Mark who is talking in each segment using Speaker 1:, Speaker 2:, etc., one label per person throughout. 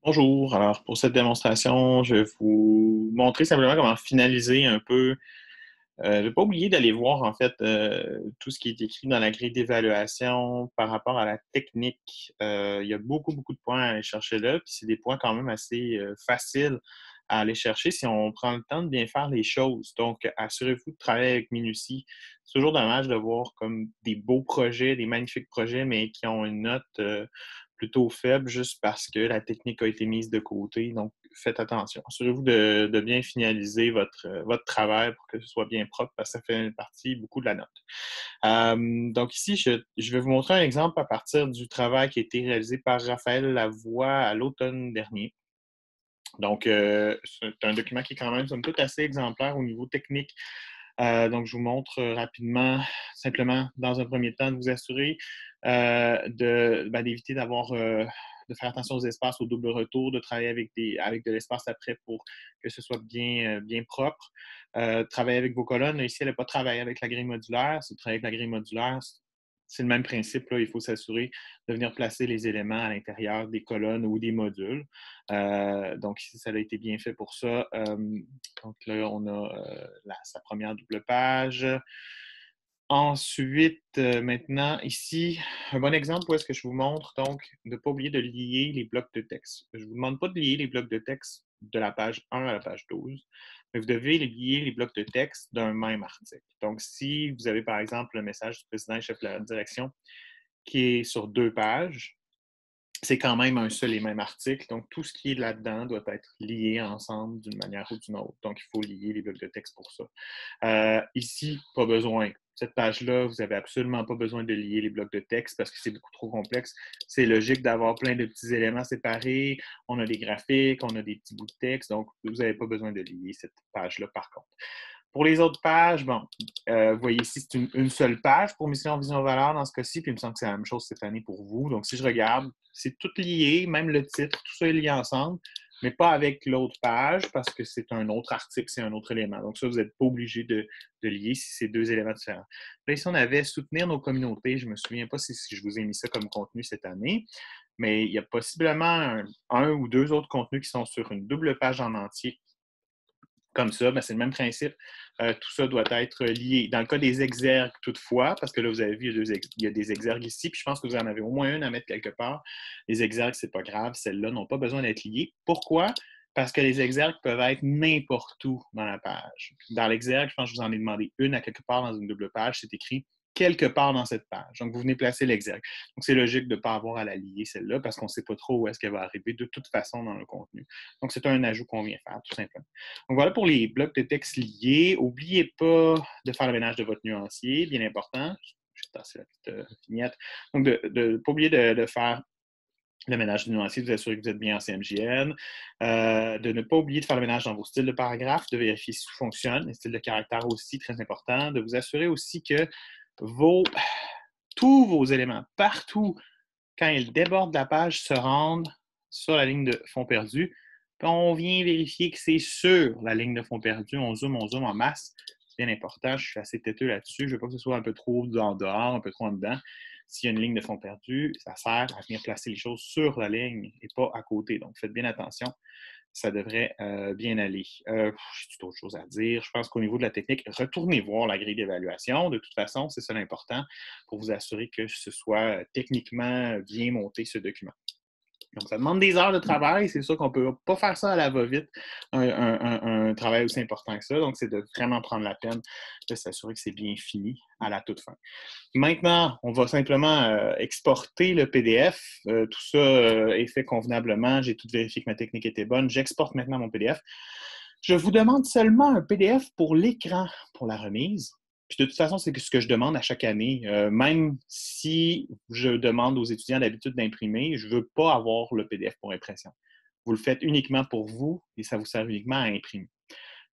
Speaker 1: Bonjour. Alors, pour cette démonstration, je vais vous montrer simplement comment finaliser un peu. Ne pas oublier d'aller voir, en fait, tout ce qui est écrit dans la grille d'évaluation par rapport à la technique. Il y a beaucoup, beaucoup de points à aller chercher là, puis c'est des points quand même assez faciles à aller chercher si on prend le temps de bien faire les choses. Donc, assurez-vous de travailler avec minutie. C'est toujours dommage de voir comme des beaux projets, des magnifiques projets, mais qui ont une note plutôt faible juste parce que la technique a été mise de côté. Donc, faites attention. Assurez-vous de bien finaliser votre travail pour que ce soit bien propre parce que ça fait une partie beaucoup de la note. Donc ici, je vais vous montrer un exemple à partir du travail qui a été réalisé par Raphaël Lavoie à l'automne dernier. Donc, c'est un document qui est quand même, somme toute, assez exemplaire au niveau technique. Donc, je vous montre rapidement, simplement, dans un premier temps, de vous assurer d'éviter de faire attention aux espaces, au double retour, de travailler avec de l'espace après pour que ce soit bien propre. Travailler avec vos colonnes. Ici, elle n'a pas travaillé avec la grille modulaire. Si vous travaillez avec la grille modulaire, c'est le même principe, là. Il faut s'assurer de venir placer les éléments à l'intérieur des colonnes ou des modules. Donc, ici, ça a été bien fait pour ça. Donc là, on a sa première double page. Ensuite, maintenant, ici, un bon exemple où est-ce que je vous montre, donc, de ne pas oublier de lier les blocs de texte. Je ne vous demande pas de lier les blocs de texte de la page 1 à la page 12, mais vous devez lier les blocs de texte d'un même article. Donc, si vous avez, par exemple, le message du président et chef de la direction qui est sur 2 pages, c'est quand même un seul et même article. Donc, tout ce qui est là-dedans doit être lié ensemble d'une manière ou d'une autre. Donc, il faut lier les blocs de texte pour ça. Ici, pas besoin. Cette page-là, vous n'avez absolument pas besoin de lier les blocs de texte parce que c'est beaucoup trop complexe. C'est logique d'avoir plein de petits éléments séparés. On a des graphiques, on a des petits bouts de texte. Donc, vous n'avez pas besoin de lier cette page-là par contre. Pour les autres pages, bon, vous voyez ici, c'est une seule page pour Mission Vision Valeur dans ce cas-ci, puis il me semble que c'est la même chose cette année pour vous. Donc, si je regarde, c'est tout lié, même le titre, tout ça est lié ensemble, mais pas avec l'autre page parce que c'est un autre article, c'est un autre élément. Donc, ça, vous n'êtes pas obligé de lier si c'est deux éléments différents. Là, ici, on avait soutenir nos communautés. Je ne me souviens pas si je vous ai mis ça comme contenu cette année, mais il y a possiblement un ou deux autres contenus qui sont sur une double page en entier comme ça, ben, c'est le même principe. Tout ça doit être lié. Dans le cas des exergues, toutefois, parce que là, vous avez vu, il y a des exergues ici, puis je pense que vous en avez au moins une à mettre quelque part. Les exergues, c'est pas grave. Celles-là n'ont pas besoin d'être liées. Pourquoi? Parce que les exergues peuvent être n'importe où dans la page. Dans l'exergue, je pense que je vous en ai demandé une à quelque part dans une double page. C'est écrit quelque part dans cette page. Donc, vous venez placer l'exergue. Donc, c'est logique de ne pas avoir à la lier, celle-là, parce qu'on ne sait pas trop où est-ce qu'elle va arriver de toute façon dans le contenu. Donc, c'est un ajout qu'on vient faire, tout simplement. Donc, voilà pour les blocs de texte liés. N'oubliez pas de faire le ménage de votre nuancier, bien important. Je vais tasser la petite vignette. Donc, de ne pas oublier de faire le ménage du nuancier, de vous assurer que vous êtes bien en CMJN, de ne pas oublier de faire le ménage dans vos styles de paragraphe, de vérifier si tout fonctionne, les styles de caractère aussi, très important, de vous assurer aussi que tous vos éléments, partout, quand ils débordent la page, se rendent sur la ligne de fond perdu. Puis on vient vérifier que c'est sur la ligne de fond perdu. On zoome en masse. C'est bien important. Je suis assez têteux là-dessus. Je ne veux pas que ce soit un peu trop en dehors, un peu trop en dedans. S'il y a une ligne de fond perdu, ça sert à venir placer les choses sur la ligne et pas à côté. Donc, faites bien attention. Ça devrait bien aller. J'ai d'autres choses à dire. Je pense qu'au niveau de la technique, retournez voir la grille d'évaluation. De toute façon, c'est ça l'important pour vous assurer que ce soit techniquement bien monté, ce document. Donc, ça demande des heures de travail. C'est sûr qu'on ne peut pas faire ça à la va-vite, un travail aussi important que ça. Donc, c'est de vraiment prendre la peine de s'assurer que c'est bien fini à la toute fin. Maintenant, on va simplement exporter le PDF. Tout ça est fait convenablement. J'ai tout vérifié que ma technique était bonne. J'exporte maintenant mon PDF. Je vous demande seulement un PDF pour l'écran pour la remise. Puis de toute façon, c'est ce que je demande à chaque année. Même si je demande aux étudiants d'habitude d'imprimer, je ne veux pas avoir le PDF pour impression. Vous le faites uniquement pour vous et ça vous sert uniquement à imprimer.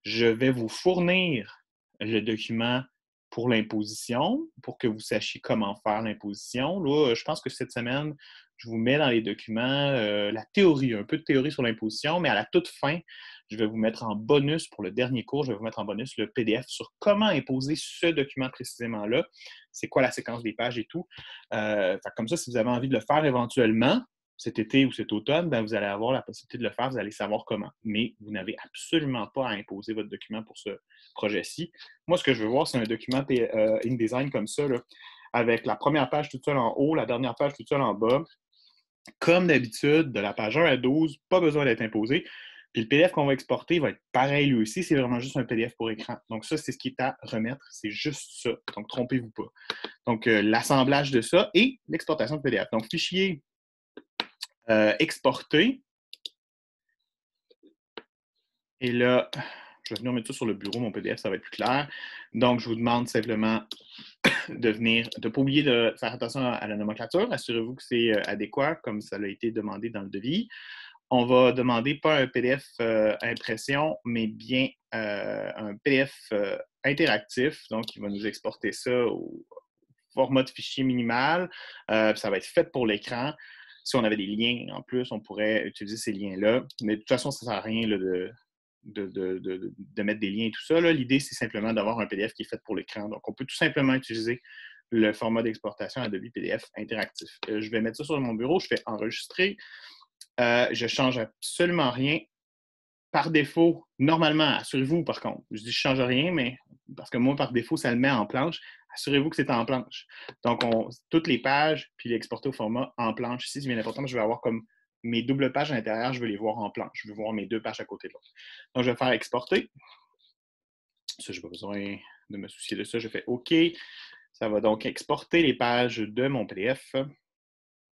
Speaker 1: Je vais vous fournir le document pour l'imposition, pour que vous sachiez comment faire l'imposition. Là, je pense que cette semaine, je vous mets dans les documents la théorie, un peu de théorie sur l'imposition, mais à la toute fin, je vais vous mettre en bonus, pour le dernier cours, je vais vous mettre en bonus le PDF sur comment imposer ce document précisément-là, c'est quoi la séquence des pages et tout. Comme ça, si vous avez envie de le faire éventuellement, cet été ou cet automne, ben, vous allez avoir la possibilité de le faire, vous allez savoir comment. Mais vous n'avez absolument pas à imposer votre document pour ce projet-ci. Moi, ce que je veux voir, c'est un document InDesign comme ça, là, avec la première page toute seule en haut, la dernière page toute seule en bas. Comme d'habitude, de la page 1 à 12, pas besoin d'être imposé. Puis le PDF qu'on va exporter va être pareil lui aussi, c'est vraiment juste un PDF pour écran. Donc ça, c'est ce qui est à remettre, c'est juste ça. Donc trompez-vous pas. Donc l'assemblage de ça et l'exportation de PDF. Donc fichier exporté. Et là, je vais venir mettre ça sur le bureau, mon PDF, ça va être plus clair. Donc je vous demande simplement de ne pas oublier de faire attention à la nomenclature. Assurez-vous que c'est adéquat, comme ça a été demandé dans le devis. On va demander pas un PDF impression, mais bien un PDF interactif. Donc, il va nous exporter ça au format de fichier minimal. Ça va être fait pour l'écran. Si on avait des liens en plus, on pourrait utiliser ces liens-là. Mais de toute façon, ça ne sert à rien là, de mettre des liens et tout ça. L'idée, c'est simplement d'avoir un PDF qui est fait pour l'écran. Donc, on peut tout simplement utiliser le format d'exportation Adobe PDF interactif. Je vais mettre ça sur mon bureau. Je fais enregistrer. Je ne change absolument rien. Par défaut, normalement, assurez-vous par contre, je dis je ne change rien, mais parce que moi, par défaut, ça le met en planche, assurez-vous que c'est en planche. Donc, toutes les pages, puis l'exporter au format en planche. Ici, c'est bien important, je vais avoir comme mes doubles pages à l'intérieur, je vais les voir en planche. Je vais voir mes deux pages à côté de l'autre. Donc, je vais faire exporter. Ça, je n'ai pas besoin de me soucier de ça. Je fais OK. Ça va donc exporter les pages de mon PDF.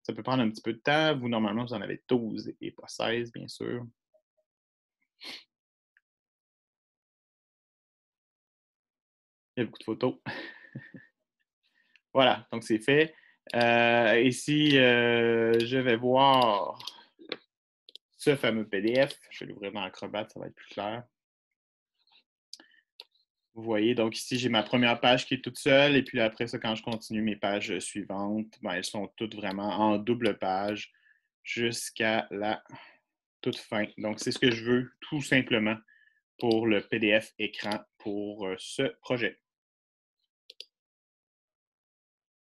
Speaker 1: Ça peut prendre un petit peu de temps. Vous, normalement, vous en avez 12 et pas 16, bien sûr. Il y a beaucoup de photos. Voilà, donc c'est fait. Ici, je vais voir ce fameux PDF. Je vais l'ouvrir dans Acrobat, ça va être plus clair. Vous voyez, donc ici, j'ai ma première page qui est toute seule, et puis après ça, quand je continue mes pages suivantes, ben, elles sont toutes vraiment en double page jusqu'à la toute fin. Donc, c'est ce que je veux, tout simplement, pour le PDF écran pour ce projet.